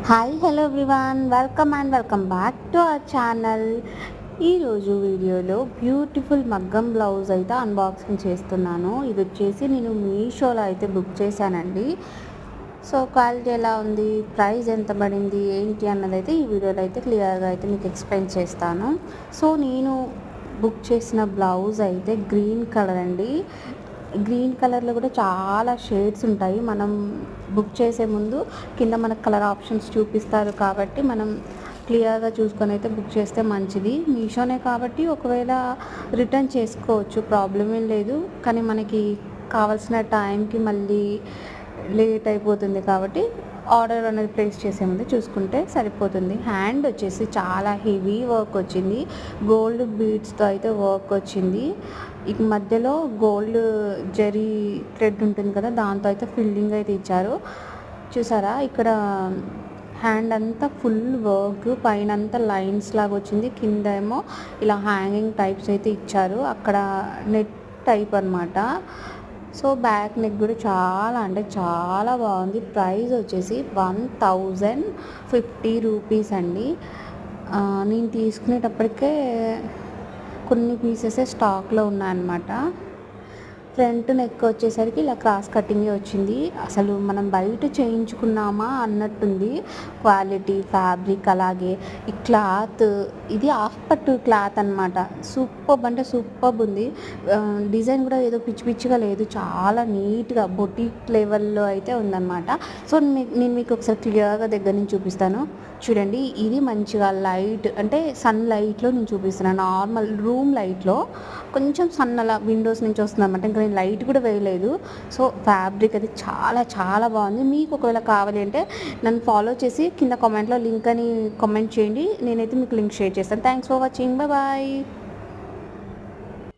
Hi hello everyone, welcome back to our channel. ఈరోజు వీడియోలో beautiful మగ్గం బ్లౌజ్ అయితే అన్బాక్సింగ్ చేస్తున్నాను. ఇది వచ్చేసి నేను మీషోలో అయితే బుక్ చేశానండి. సో క్వాలిటీ ఎలా ఉంది, ప్రైస్ ఎంత పడింది ఏంటి అన్నది అయితే ఈ వీడియోలో అయితే క్లియర్గా అయితే మీకు ఎక్స్ప్లెయిన్ చేస్తాను. సో నేను బుక్ చేసిన బ్లౌజ్ అయితే గ్రీన్ కలర్ అండి. గ్రీన్ కలర్లో కూడా చాలా షేడ్స్ ఉంటాయి. మనం బుక్ చేసే ముందు కింద మనకు కలర్ ఆప్షన్స్ చూపిస్తారు కాబట్టి మనం క్లియర్గా చూసుకొని అయితే బుక్ చేస్తే మంచిది. మీషోనే కాబట్టి ఒకవేళ రిటర్న్ చేసుకోవచ్చు, ప్రాబ్లం ఏం లేదు. కానీ మనకి కావాల్సిన టైంకి మళ్ళీ లేట్ అయిపోతుంది కాబట్టి ఆర్డర్ అనేది ప్లేస్ చేసే ముందు చూసుకుంటే సరిపోతుంది. హ్యాండ్ వచ్చేసి చాలా హెవీ వర్క్ వచ్చింది, గోల్డ్ బీడ్స్తో అయితే వర్క్ వచ్చింది. ఇక మధ్యలో గోల్డ్ జరీ థ్రెడ్ ఉంటుంది కదా, దాంతో అయితే ఫిల్లింగ్ అయితే ఇచ్చారు. చూసారా, ఇక్కడ హ్యాండ్ అంతా ఫుల్ వర్క్, పైన అంతా లైన్స్ లాగా వచ్చింది, కింద ఏమో ఇలా హ్యాంగింగ్ టైప్స్ అయితే ఇచ్చారు. అక్కడ నెట్ టైప్ అనమాట. సో బ్యాక్ నెక్ కూడా చాలా అంటే చాలా బాగుంది. ప్రైస్ వచ్చేసి 1050 రూపీస్ అండి. నేను తీసుకునేటప్పటికే కొన్ని పీసెసే స్టాక్లో ఉన్నాయన్నమాట. ఫ్రంట్ నెక్ వచ్చేసరికి ఇలా క్రాస్ కటింగ్ వచ్చింది. అసలు మనం బయట చేయించుకున్నామా అన్నట్టుంది క్వాలిటీ, ఫ్యాబ్రిక్, అలాగే ఈ క్లాత్. ఇది హాఫ్ పట్టు క్లాత్ అనమాట. సూపర్బ్ అంటే సూపర్బ్ ఉంది. డిజైన్ కూడా ఏదో పిచ్చి పిచ్చిగా లేదు, చాలా నీట్గా బొటిక్ లెవెల్లో అయితే ఉందన్నమాట. సో నేను మీకు ఒకసారి క్లియర్గా దగ్గర నుంచి చూపిస్తాను. చూడండి, ఇది మంచిగా లైట్ అంటే సన్ లైట్లో నేను చూపిస్తున్నాను. నార్మల్ రూమ్ లైట్లో కొంచెం సన్నలా విండోస్ నుంచి వస్తుంది అనమాట. ఇంకా నేను లైట్ కూడా వేయలేదు. సో ఫ్యాబ్రిక్ అది చాలా చాలా బాగుంది. మీకు ఒకవేళ కావాలి అంటే నన్ను ఫాలో చేసి కింద కామెంట్లో లింక్ అని కామెంట్ చేయండి. నేనైతే మీకు లింక్ షేర్ చేస్తాను. Thanks for watching, bye.